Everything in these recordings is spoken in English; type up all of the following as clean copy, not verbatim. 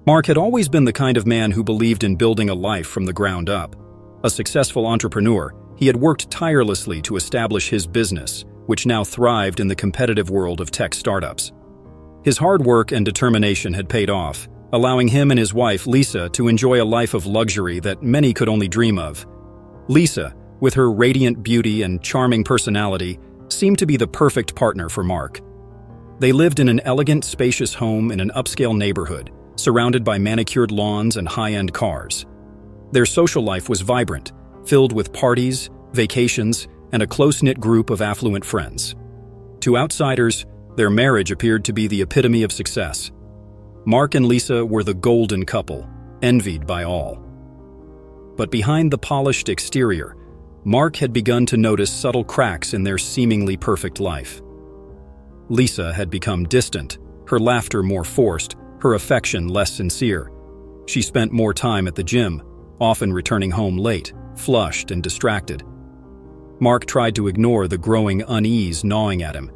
Mark had always been the kind of man who believed in building a life from the ground up. A successful entrepreneur, he had worked tirelessly to establish his business, which now thrived in the competitive world of tech startups. His hard work and determination had paid off, allowing him and his wife, Lisa, to enjoy a life of luxury that many could only dream of. Lisa, with her radiant beauty and charming personality, seemed to be the perfect partner for Mark. They lived in an elegant, spacious home in an upscale neighborhood, surrounded by manicured lawns and high-end cars. Their social life was vibrant, filled with parties, vacations, and a close-knit group of affluent friends. To outsiders, their marriage appeared to be the epitome of success. Mark and Lisa were the golden couple, envied by all. But behind the polished exterior, Mark had begun to notice subtle cracks in their seemingly perfect life. Lisa had become distant, her laughter more forced, her affection less sincere. She spent more time at the gym, often returning home late, flushed and distracted. Mark tried to ignore the growing unease gnawing at him,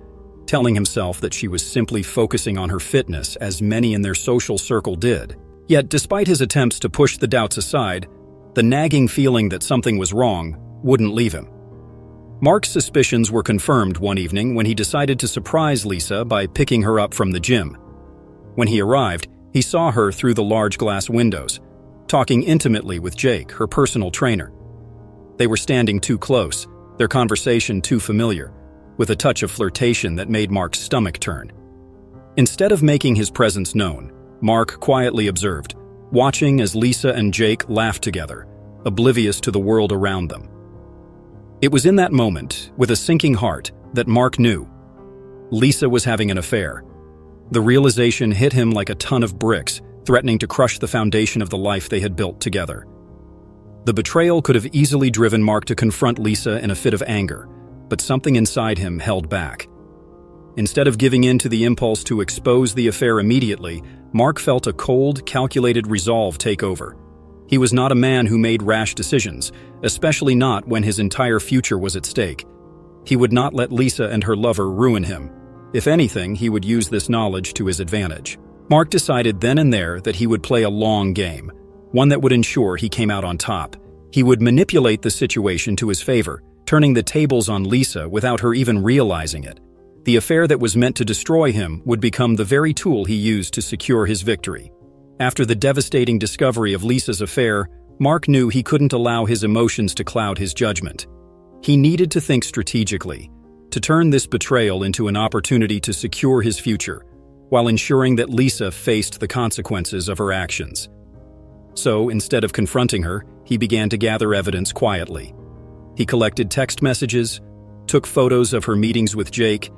telling himself that she was simply focusing on her fitness, as many in their social circle did. Yet, despite his attempts to push the doubts aside, the nagging feeling that something was wrong wouldn't leave him. Mark's suspicions were confirmed one evening when he decided to surprise Lisa by picking her up from the gym. When he arrived, he saw her through the large glass windows, talking intimately with Jake, her personal trainer. They were standing too close, their conversation too familiar, with a touch of flirtation that made Mark's stomach turn. Instead of making his presence known, Mark quietly observed, watching as Lisa and Jake laughed together, oblivious to the world around them. It was in that moment, with a sinking heart, that Mark knew Lisa was having an affair. The realization hit him like a ton of bricks, threatening to crush the foundation of the life they had built together. The betrayal could have easily driven Mark to confront Lisa in a fit of anger, but something inside him held back. Instead of giving in to the impulse to expose the affair immediately, Mark felt a cold, calculated resolve take over. He was not a man who made rash decisions, especially not when his entire future was at stake. He would not let Lisa and her lover ruin him. If anything, he would use this knowledge to his advantage. Mark decided then and there that he would play a long game, one that would ensure he came out on top. He would manipulate the situation to his favor, turning the tables on Lisa without her even realizing it. The affair that was meant to destroy him would become the very tool he used to secure his victory. After the devastating discovery of Lisa's affair, Mark knew he couldn't allow his emotions to cloud his judgment. He needed to think strategically, to turn this betrayal into an opportunity to secure his future, while ensuring that Lisa faced the consequences of her actions. So, instead of confronting her, he began to gather evidence quietly. He collected text messages, took photos of her meetings with Jake,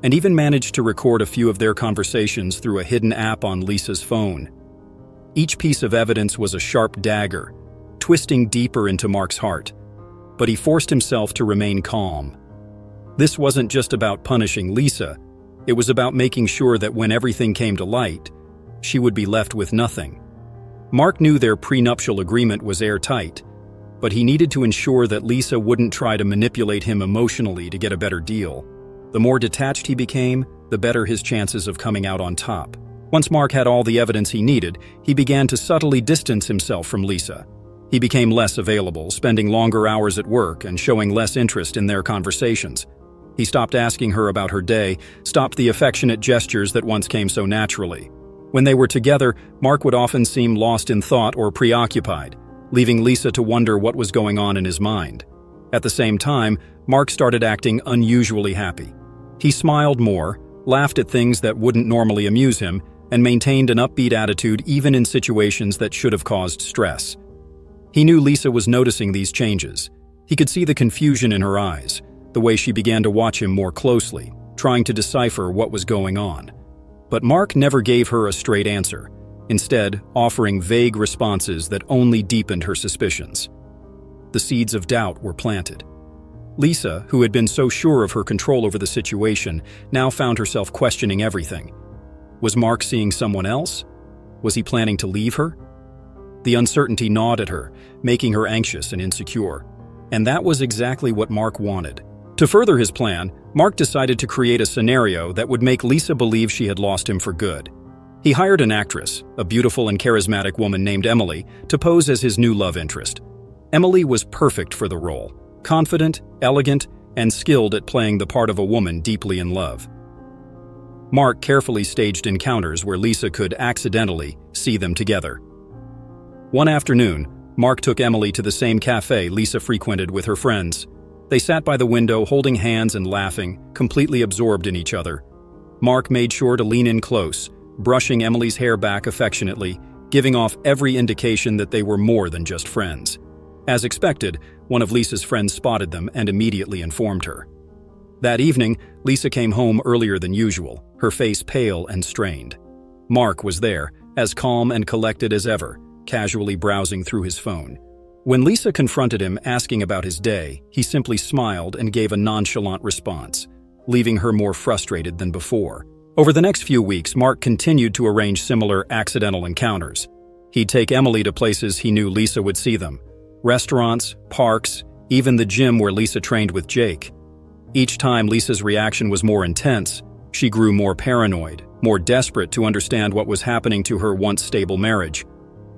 and even managed to record a few of their conversations through a hidden app on Lisa's phone. Each piece of evidence was a sharp dagger, twisting deeper into Mark's heart, but he forced himself to remain calm. This wasn't just about punishing Lisa, it was about making sure that when everything came to light, she would be left with nothing. Mark knew their prenuptial agreement was airtight, but he needed to ensure that Lisa wouldn't try to manipulate him emotionally to get a better deal. The more detached he became, the better his chances of coming out on top. Once Mark had all the evidence he needed, he began to subtly distance himself from Lisa. He became less available, spending longer hours at work and showing less interest in their conversations. He stopped asking her about her day, stopped the affectionate gestures that once came so naturally. When they were together, Mark would often seem lost in thought or preoccupied, leaving Lisa to wonder what was going on in his mind. At the same time, Mark started acting unusually happy. He smiled more, laughed at things that wouldn't normally amuse him, and maintained an upbeat attitude even in situations that should have caused stress. He knew Lisa was noticing these changes. He could see the confusion in her eyes, the way she began to watch him more closely, trying to decipher what was going on. But Mark never gave her a straight answer, instead offering vague responses that only deepened her suspicions. The seeds of doubt were planted. Lisa, who had been so sure of her control over the situation, now found herself questioning everything. Was Mark seeing someone else? Was he planning to leave her? The uncertainty gnawed at her, making her anxious and insecure. And that was exactly what Mark wanted. To further his plan, Mark decided to create a scenario that would make Lisa believe she had lost him for good. He hired an actress, a beautiful and charismatic woman named Emily, to pose as his new love interest. Emily was perfect for the role, confident, elegant, and skilled at playing the part of a woman deeply in love. Mark carefully staged encounters where Lisa could accidentally see them together. One afternoon, Mark took Emily to the same cafe Lisa frequented with her friends. They sat by the window, holding hands and laughing, completely absorbed in each other. Mark made sure to lean in close, brushing Emily's hair back affectionately, giving off every indication that they were more than just friends. As expected, one of Lisa's friends spotted them and immediately informed her. That evening, Lisa came home earlier than usual, her face pale and strained. Mark was there, as calm and collected as ever, casually browsing through his phone. When Lisa confronted him asking about his day, he simply smiled and gave a nonchalant response, leaving her more frustrated than before. Over the next few weeks, Mark continued to arrange similar accidental encounters. He'd take Emily to places he knew Lisa would see them: restaurants, parks, even the gym where Lisa trained with Jake. Each time Lisa's reaction was more intense, she grew more paranoid, more desperate to understand what was happening to her once stable marriage.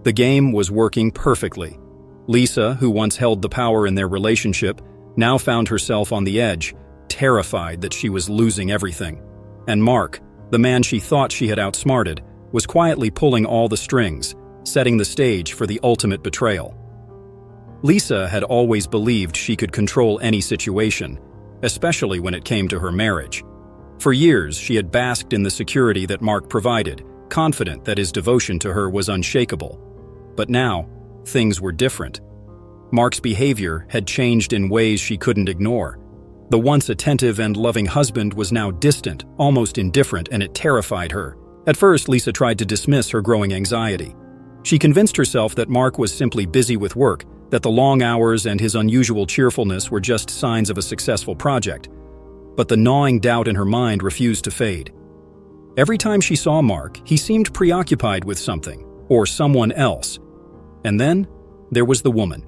The game was working perfectly. Lisa, who once held the power in their relationship, now found herself on the edge, terrified that she was losing everything. And Mark, the man she thought she had outsmarted, was quietly pulling all the strings, setting the stage for the ultimate betrayal. Lisa had always believed she could control any situation, especially when it came to her marriage. For years, she had basked in the security that Mark provided, confident that his devotion to her was unshakable. But now, things were different. Mark's behavior had changed in ways she couldn't ignore. The once attentive and loving husband was now distant, almost indifferent, and it terrified her. At first, Lisa tried to dismiss her growing anxiety. She convinced herself that Mark was simply busy with work, that the long hours and his unusual cheerfulness were just signs of a successful project. But the gnawing doubt in her mind refused to fade. Every time she saw Mark, he seemed preoccupied with something, or someone else. And then, there was the woman.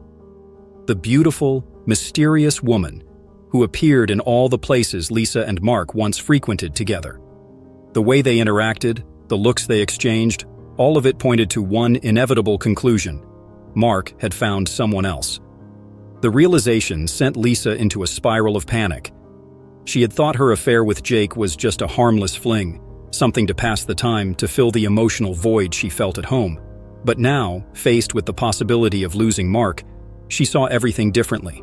The beautiful, mysterious woman who appeared in all the places Lisa and Mark once frequented together. The way they interacted, the looks they exchanged, all of it pointed to one inevitable conclusion: Mark had found someone else. The realization sent Lisa into a spiral of panic. She had thought her affair with Jake was just a harmless fling, something to pass the time, to fill the emotional void she felt at home. But now, faced with the possibility of losing Mark, she saw everything differently.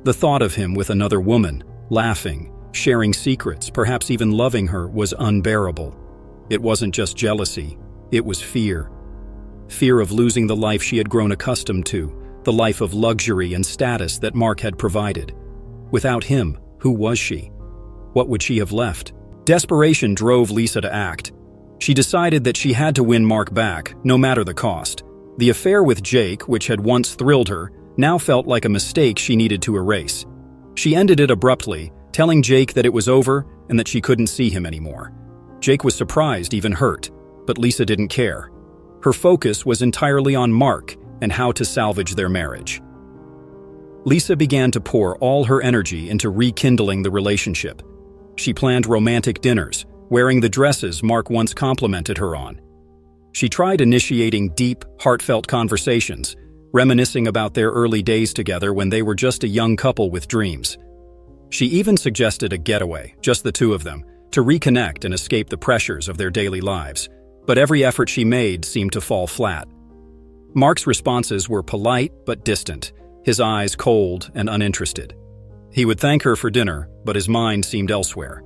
The thought of him with another woman, laughing, sharing secrets, perhaps even loving her, was unbearable. It wasn't just jealousy, it was fear. Fear of losing the life she had grown accustomed to, the life of luxury and status that Mark had provided. Without him, who was she? What would she have left? Desperation drove Lisa to act. She decided that she had to win Mark back, no matter the cost. The affair with Jake, which had once thrilled her, now felt like a mistake she needed to erase. She ended it abruptly, telling Jake that it was over and that she couldn't see him anymore. Jake was surprised, even hurt, but Lisa didn't care. Her focus was entirely on Mark and how to salvage their marriage. Lisa began to pour all her energy into rekindling the relationship. She planned romantic dinners, wearing the dresses Mark once complimented her on. She tried initiating deep, heartfelt conversations, reminiscing about their early days together when they were just a young couple with dreams. She even suggested a getaway, just the two of them, to reconnect and escape the pressures of their daily lives. But every effort she made seemed to fall flat. Mark's responses were polite but distant, his eyes cold and uninterested. He would thank her for dinner, but his mind seemed elsewhere.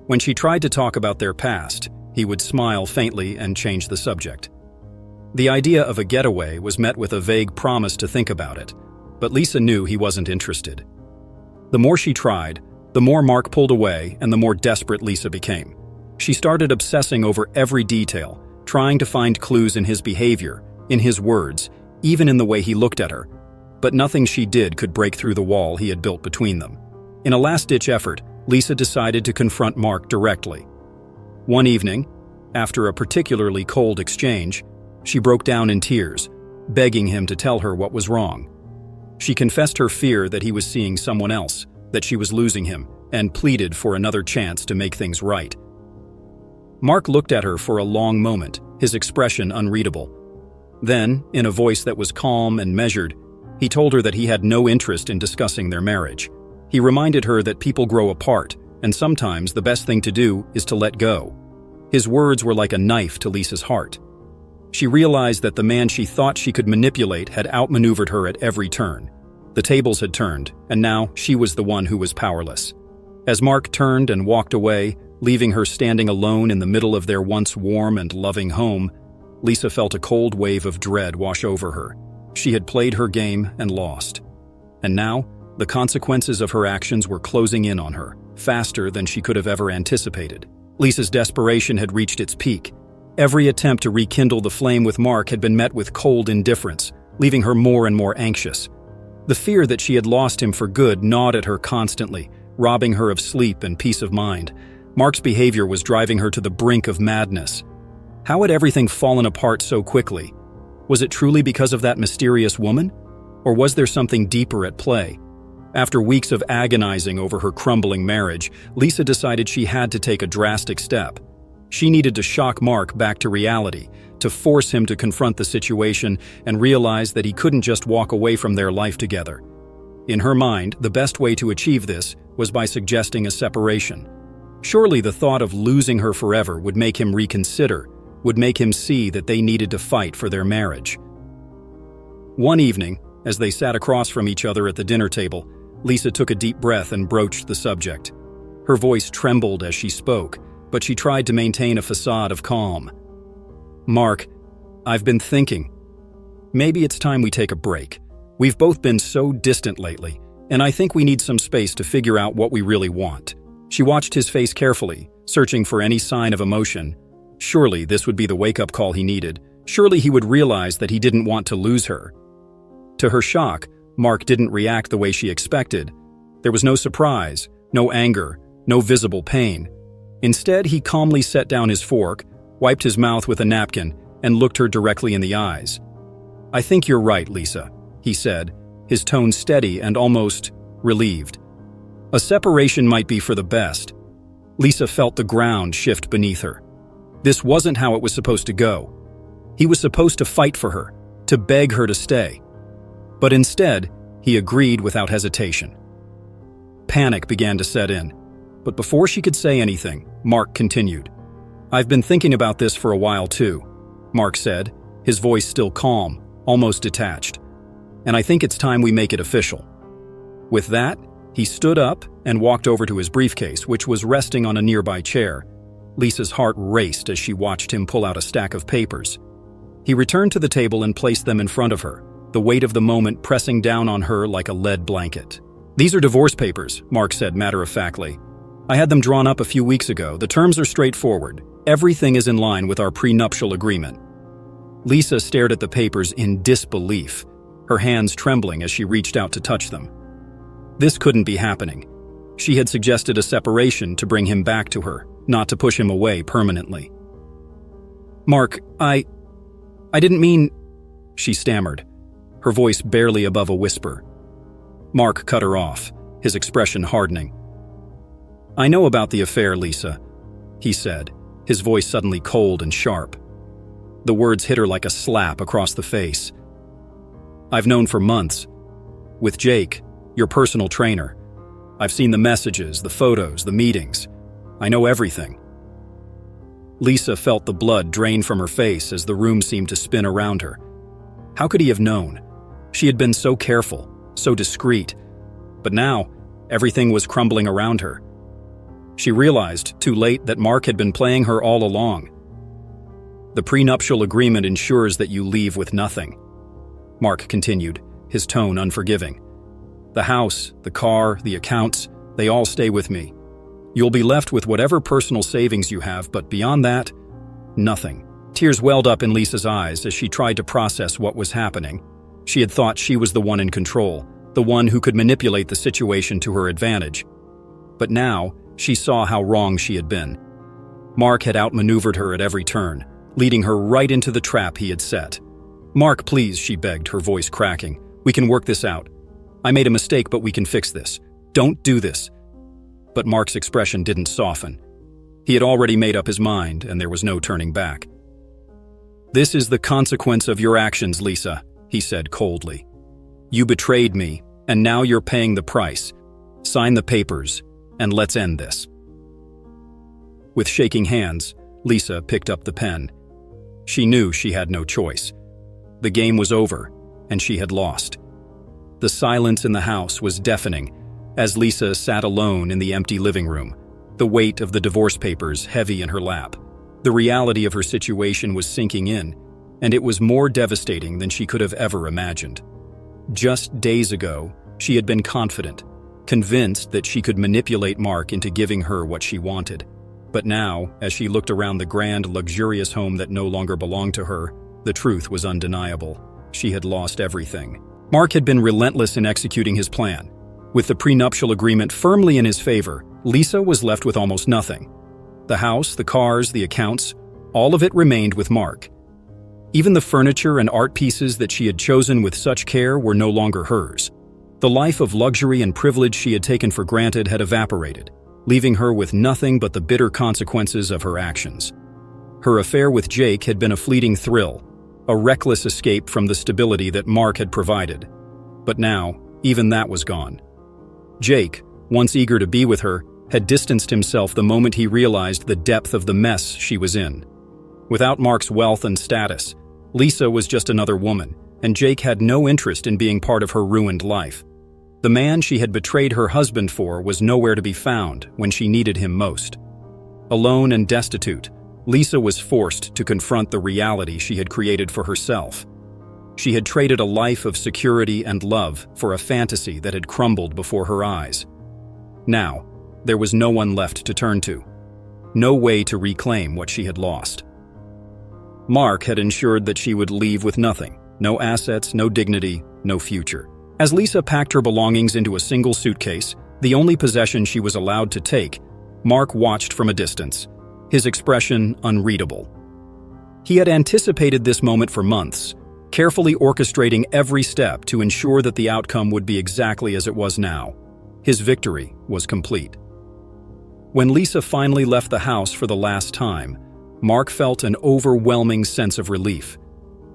When she tried to talk about their past, he would smile faintly and change the subject. The idea of a getaway was met with a vague promise to think about it, but Lisa knew he wasn't interested. The more she tried, the more Mark pulled away and the more desperate Lisa became. She started obsessing over every detail, trying to find clues in his behavior, in his words, even in the way he looked at her. But nothing she did could break through the wall he had built between them. In a last-ditch effort, Lisa decided to confront Mark directly. One evening, after a particularly cold exchange, she broke down in tears, begging him to tell her what was wrong. She confessed her fear that he was seeing someone else, that she was losing him, and pleaded for another chance to make things right. Mark looked at her for a long moment, his expression unreadable. Then, in a voice that was calm and measured, he told her that he had no interest in discussing their marriage. He reminded her that people grow apart, and sometimes the best thing to do is to let go. His words were like a knife to Lisa's heart. She realized that the man she thought she could manipulate had outmaneuvered her at every turn. The tables had turned, and now she was the one who was powerless. As Mark turned and walked away, leaving her standing alone in the middle of their once warm and loving home, Lisa felt a cold wave of dread wash over her. She had played her game and lost. And now, the consequences of her actions were closing in on her, faster than she could have ever anticipated. Lisa's desperation had reached its peak. Every attempt to rekindle the flame with Mark had been met with cold indifference, leaving her more and more anxious. The fear that she had lost him for good gnawed at her constantly, robbing her of sleep and peace of mind. Mark's behavior was driving her to the brink of madness. How had everything fallen apart so quickly? Was it truly because of that mysterious woman? Or was there something deeper at play? After weeks of agonizing over her crumbling marriage, Lisa decided she had to take a drastic step. She needed to shock Mark back to reality, to force him to confront the situation and realize that he couldn't just walk away from their life together. In her mind, the best way to achieve this was by suggesting a separation. Surely the thought of losing her forever would make him reconsider, would make him see that they needed to fight for their marriage. One evening, as they sat across from each other at the dinner table, Lisa took a deep breath and broached the subject. Her voice trembled as she spoke, but she tried to maintain a facade of calm. "Mark, I've been thinking. Maybe it's time we take a break. We've both been so distant lately, and I think we need some space to figure out what we really want." She watched his face carefully, searching for any sign of emotion. Surely this would be the wake-up call he needed. Surely he would realize that he didn't want to lose her. To her shock, Mark didn't react the way she expected. There was no surprise, no anger, no visible pain. Instead, he calmly set down his fork, wiped his mouth with a napkin, and looked her directly in the eyes. "I think you're right, Lisa," he said, his tone steady and almost relieved. A separation might be for the best. Lisa felt the ground shift beneath her. This wasn't how it was supposed to go. He was supposed to fight for her, to beg her to stay. But instead, he agreed without hesitation. Panic began to set in. But before she could say anything, Mark continued. "I've been thinking about this for a while too," Mark said, his voice still calm, almost detached. "And I think it's time we make it official." With that, he stood up and walked over to his briefcase, which was resting on a nearby chair. Lisa's heart raced as she watched him pull out a stack of papers. He returned to the table and placed them in front of her, the weight of the moment pressing down on her like a lead blanket. "These are divorce papers," Mark said matter-of-factly. "I had them drawn up a few weeks ago. The terms are straightforward. Everything is in line with our prenuptial agreement." Lisa stared at the papers in disbelief, her hands trembling as she reached out to touch them. This couldn't be happening. She had suggested a separation to bring him back to her, not to push him away permanently. "Mark, I didn't mean," she stammered, her voice barely above a whisper. Mark cut her off, his expression hardening. "I know about the affair, Lisa," he said, his voice suddenly cold and sharp. The words hit her like a slap across the face. "I've known for months. With Jake, your personal trainer. I've seen the messages, the photos, the meetings. I know everything." Lisa felt the blood drain from her face as the room seemed to spin around her. How could he have known? She had been so careful, so discreet. But now, everything was crumbling around her. She realized, too late, that Mark had been playing her all along. "The prenuptial agreement ensures that you leave with nothing," Mark continued, his tone unforgiving. "The house, the car, the accounts, they all stay with me. You'll be left with whatever personal savings you have, but beyond that, nothing." Tears welled up in Lisa's eyes as she tried to process what was happening. She had thought she was the one in control, the one who could manipulate the situation to her advantage. But now, she saw how wrong she had been. Mark had outmaneuvered her at every turn, leading her right into the trap he had set. "Mark, please," she begged, her voice cracking. "We can work this out. I made a mistake, but we can fix this. Don't do this." But Mark's expression didn't soften. He had already made up his mind, and there was no turning back. "This is the consequence of your actions, Lisa," he said coldly. "You betrayed me, and now you're paying the price. Sign the papers, and let's end this." With shaking hands, Lisa picked up the pen. She knew she had no choice. The game was over, and she had lost. The silence in the house was deafening as Lisa sat alone in the empty living room, the weight of the divorce papers heavy in her lap. The reality of her situation was sinking in, and it was more devastating than she could have ever imagined. Just days ago, she had been confident, convinced that she could manipulate Mark into giving her what she wanted. But now, as she looked around the grand, luxurious home that no longer belonged to her, the truth was undeniable. She had lost everything. Mark had been relentless in executing his plan. With the prenuptial agreement firmly in his favor, Lisa was left with almost nothing. The house, the cars, the accounts, all of it remained with Mark. Even the furniture and art pieces that she had chosen with such care were no longer hers. The life of luxury and privilege she had taken for granted had evaporated, leaving her with nothing but the bitter consequences of her actions. Her affair with Jake had been a fleeting thrill, a reckless escape from the stability that Mark had provided. But now, even that was gone. Jake, once eager to be with her, had distanced himself the moment he realized the depth of the mess she was in. Without Mark's wealth and status, Lisa was just another woman, and Jake had no interest in being part of her ruined life. The man she had betrayed her husband for was nowhere to be found when she needed him most. Alone and destitute, Lisa was forced to confront the reality she had created for herself. She had traded a life of security and love for a fantasy that had crumbled before her eyes. Now, there was no one left to turn to, no way to reclaim what she had lost. Mark had ensured that she would leave with nothing, no assets, no dignity, no future. As Lisa packed her belongings into a single suitcase, the only possession she was allowed to take, Mark watched from a distance, his expression unreadable. He had anticipated this moment for months, carefully orchestrating every step to ensure that the outcome would be exactly as it was now. His victory was complete. When Lisa finally left the house for the last time, Mark felt an overwhelming sense of relief.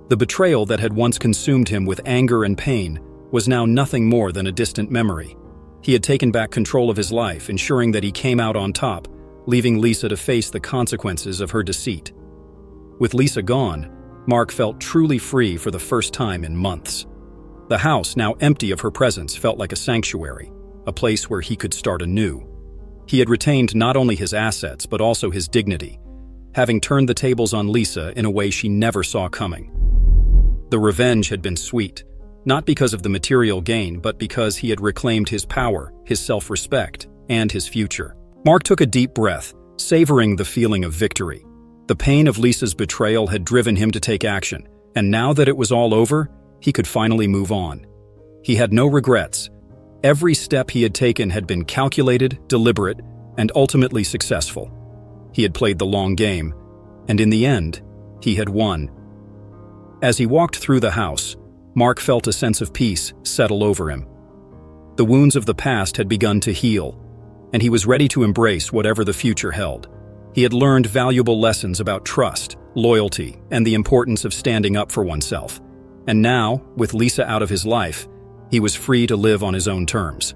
The betrayal that had once consumed him with anger and pain was now nothing more than a distant memory. He had taken back control of his life, ensuring that he came out on top, leaving Lisa to face the consequences of her deceit. With Lisa gone, Mark felt truly free for the first time in months. The house, now empty of her presence, felt like a sanctuary, a place where he could start anew. He had retained not only his assets, but also his dignity, having turned the tables on Lisa in a way she never saw coming. The revenge had been sweet, not because of the material gain, but because he had reclaimed his power, his self-respect, and his future. Mark took a deep breath, savoring the feeling of victory. The pain of Lisa's betrayal had driven him to take action, and now that it was all over, he could finally move on. He had no regrets. Every step he had taken had been calculated, deliberate, and ultimately successful. He had played the long game, and in the end, he had won. As he walked through the house, Mark felt a sense of peace settle over him. The wounds of the past had begun to heal, and he was ready to embrace whatever the future held. He had learned valuable lessons about trust, loyalty, and the importance of standing up for oneself. And now, with Lisa out of his life, he was free to live on his own terms.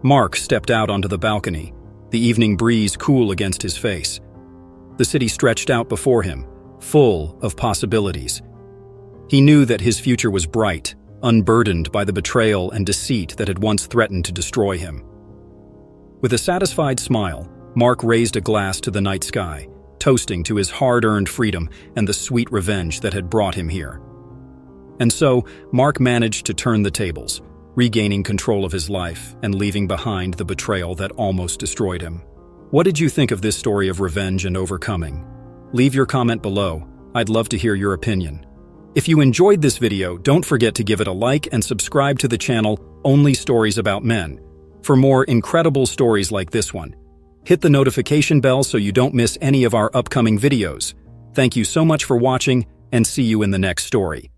Mark stepped out onto the balcony, the evening breeze cool against his face. The city stretched out before him, full of possibilities. He knew that his future was bright, unburdened by the betrayal and deceit that had once threatened to destroy him. With a satisfied smile, Mark raised a glass to the night sky, toasting to his hard-earned freedom and the sweet revenge that had brought him here. And so, Mark managed to turn the tables, regaining control of his life and leaving behind the betrayal that almost destroyed him. What did you think of this story of revenge and overcoming? Leave your comment below. I'd love to hear your opinion. If you enjoyed this video, don't forget to give it a like and subscribe to the channel Only Stories About Men for more incredible stories like this one. Hit the notification bell so you don't miss any of our upcoming videos. Thank you so much for watching, and see you in the next story.